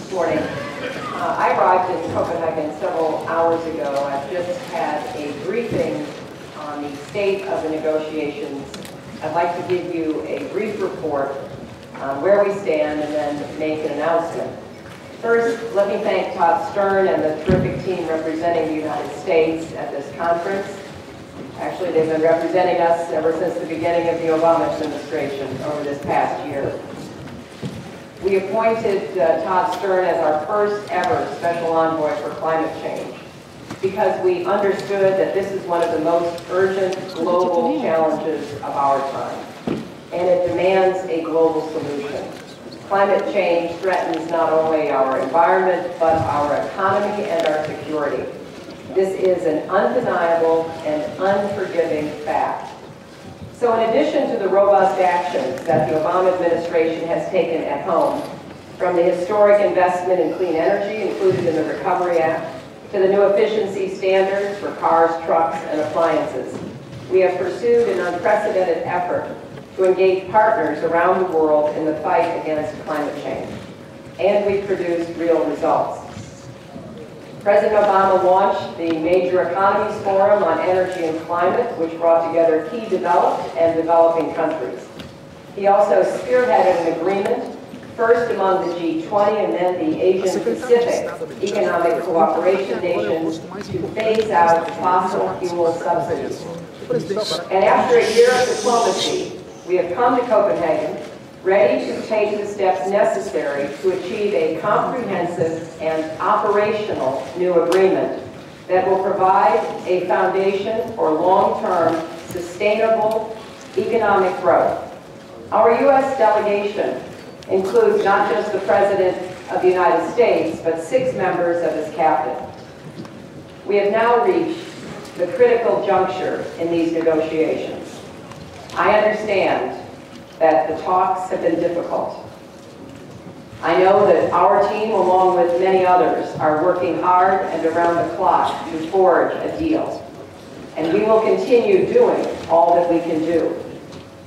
Good morning. I arrived in Copenhagen several hours ago. I've just had a briefing on the state of the negotiations. I'd like to give you a brief report on where we stand and then make an announcement. First, let me thank Todd Stern and the terrific team representing the United States at this conference. Actually, they've been representing us ever since the beginning of the Obama administration over this past year. We appointed Todd Stern as our first ever special envoy for climate change because we understood that this is one of the most urgent global challenges of our time, and it demands a global solution. Climate change threatens not only our environment, but our economy and our security. This is an undeniable and unforgiving fact. So in addition to the robust actions that the Obama administration has taken at home, from the historic investment in clean energy included in the Recovery Act, to the new efficiency standards for cars, trucks, and appliances, we have pursued an unprecedented effort to engage partners around the world in the fight against climate change. And we've produced real results. President Obama launched the Major Economies Forum on Energy and Climate, which brought together key developed and developing countries. He also spearheaded an agreement, first among the G20 and then the Asian Pacific Economic Cooperation Nations, to phase out fossil fuel subsidies. And after a year of diplomacy, we have come to Copenhagen ready to take the steps necessary to achieve a comprehensive and operational new agreement that will provide a foundation for long-term, sustainable economic growth. Our U.S. delegation includes not just the President of the United States, but 6 members of his cabinet. We have now reached the critical juncture in these negotiations. I understand that the talks have been difficult. I know that our team, along with many others, are working hard and around the clock to forge a deal. And we will continue doing all that we can do.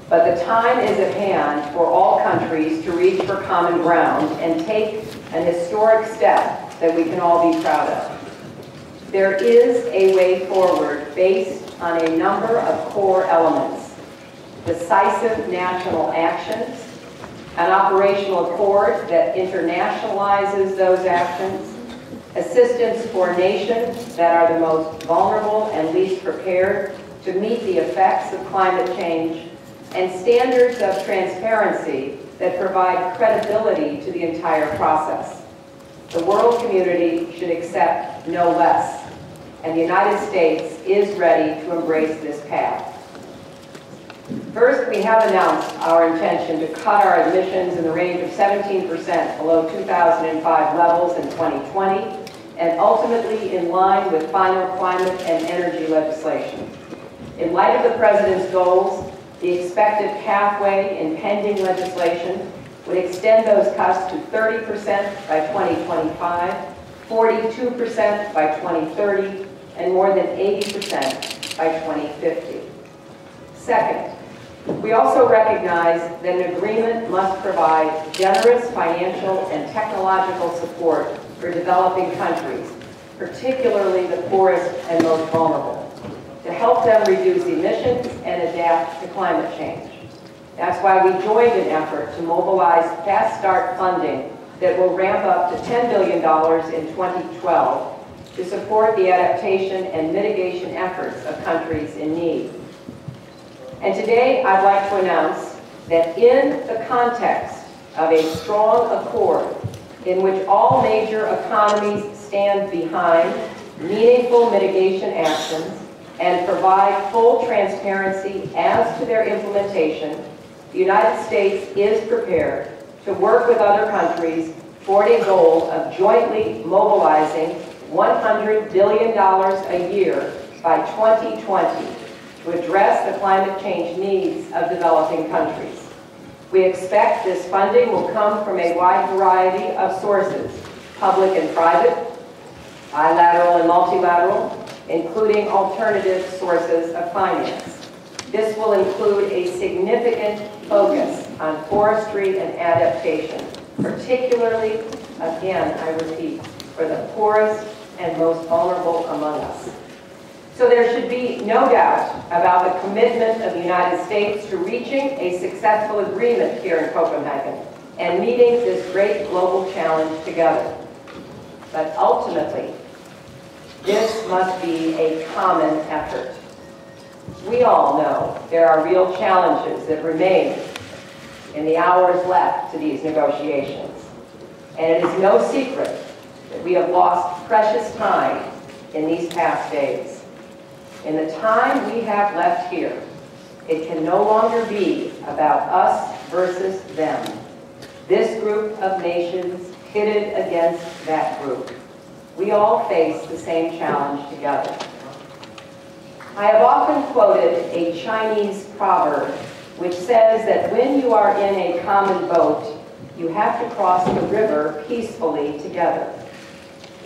But the time is at hand for all countries to reach for common ground and take an historic step that we can all be proud of. There is a way forward based on a number of core elements: decisive national actions, an operational accord that internationalizes those actions, assistance for nations that are the most vulnerable and least prepared to meet the effects of climate change, and standards of transparency that provide credibility to the entire process. The world community should accept no less, and the United States is ready to embrace this path. First, we have announced our intention to cut our emissions in the range of 17% below 2005 levels in 2020, and ultimately in line with final climate and energy legislation. In light of the President's goals, the expected pathway in pending legislation would extend those cuts to 30% by 2025, 42% by 2030, and more than 80% by 2050. Second, we also recognize that an agreement must provide generous financial and technological support for developing countries, particularly the poorest and most vulnerable, to help them reduce emissions and adapt to climate change. That's why we joined an effort to mobilize Fast Start funding that will ramp up to $10 billion in 2012 to support the adaptation and mitigation efforts of countries in need. And today, I'd like to announce that in the context of a strong accord in which all major economies stand behind meaningful mitigation actions and provide full transparency as to their implementation, the United States is prepared to work with other countries toward a goal of jointly mobilizing $100 billion a year by 2020 to address the climate change needs of developing countries. We expect this funding will come from a wide variety of sources, public and private, bilateral and multilateral, including alternative sources of finance. This will include a significant focus on forestry and adaptation, particularly again, I repeat, for the poorest and most vulnerable among us. So there should be no doubt about the commitment of the United States to reaching a successful agreement here in Copenhagen and meeting this great global challenge together. But ultimately, this must be a common effort. We all know there are real challenges that remain in the hours left to these negotiations. And it is no secret that we have lost precious time in these past days. In the time we have left here, it can no longer be about us versus them. This group of nations pitted against that group. We all face the same challenge together. I have often quoted a Chinese proverb which says that when you are in a common boat, you have to cross the river peacefully together.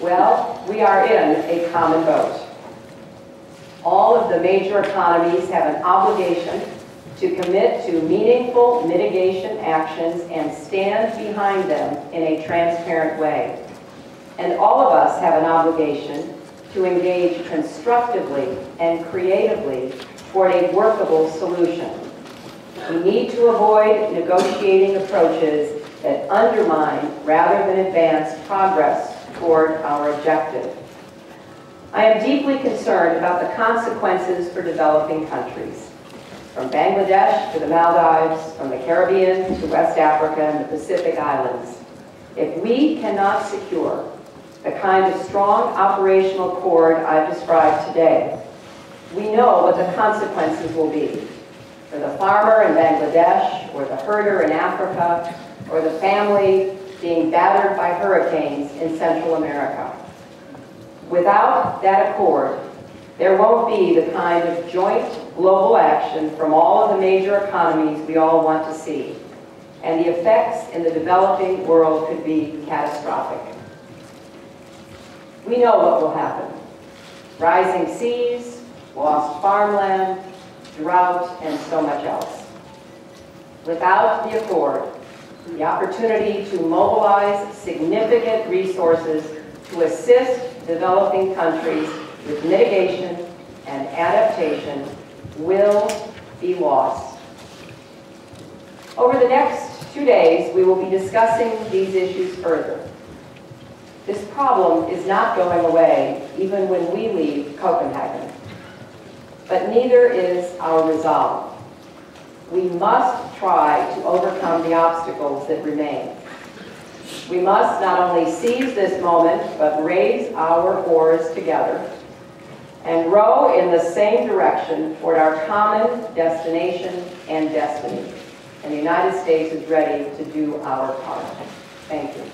Well, we are in a common boat. All of the major economies have an obligation to commit to meaningful mitigation actions and stand behind them in a transparent way. And all of us have an obligation to engage constructively and creatively toward a workable solution. We need to avoid negotiating approaches that undermine rather than advance progress toward our objective. I am deeply concerned about the consequences for developing countries, from Bangladesh to the Maldives, from the Caribbean to West Africa and the Pacific Islands. If we cannot secure the kind of strong operational cord I've described today, we know what the consequences will be for the farmer in Bangladesh, or the herder in Africa, or the family being battered by hurricanes in Central America. Without that accord, there won't be the kind of joint global action from all of the major economies we all want to see, and the effects in the developing world could be catastrophic. We know what will happen. Rising seas, lost farmland, drought, and so much else. Without the accord, the opportunity to mobilize significant resources to assist developing countries with mitigation and adaptation will be lost. Over the next 2 days, we will be discussing these issues further. This problem is not going away even when we leave Copenhagen, but neither is our resolve. We must try to overcome the obstacles that remain. We must not only seize this moment, but raise our oars together and row in the same direction toward our common destination and destiny. And the United States is ready to do our part. Thank you.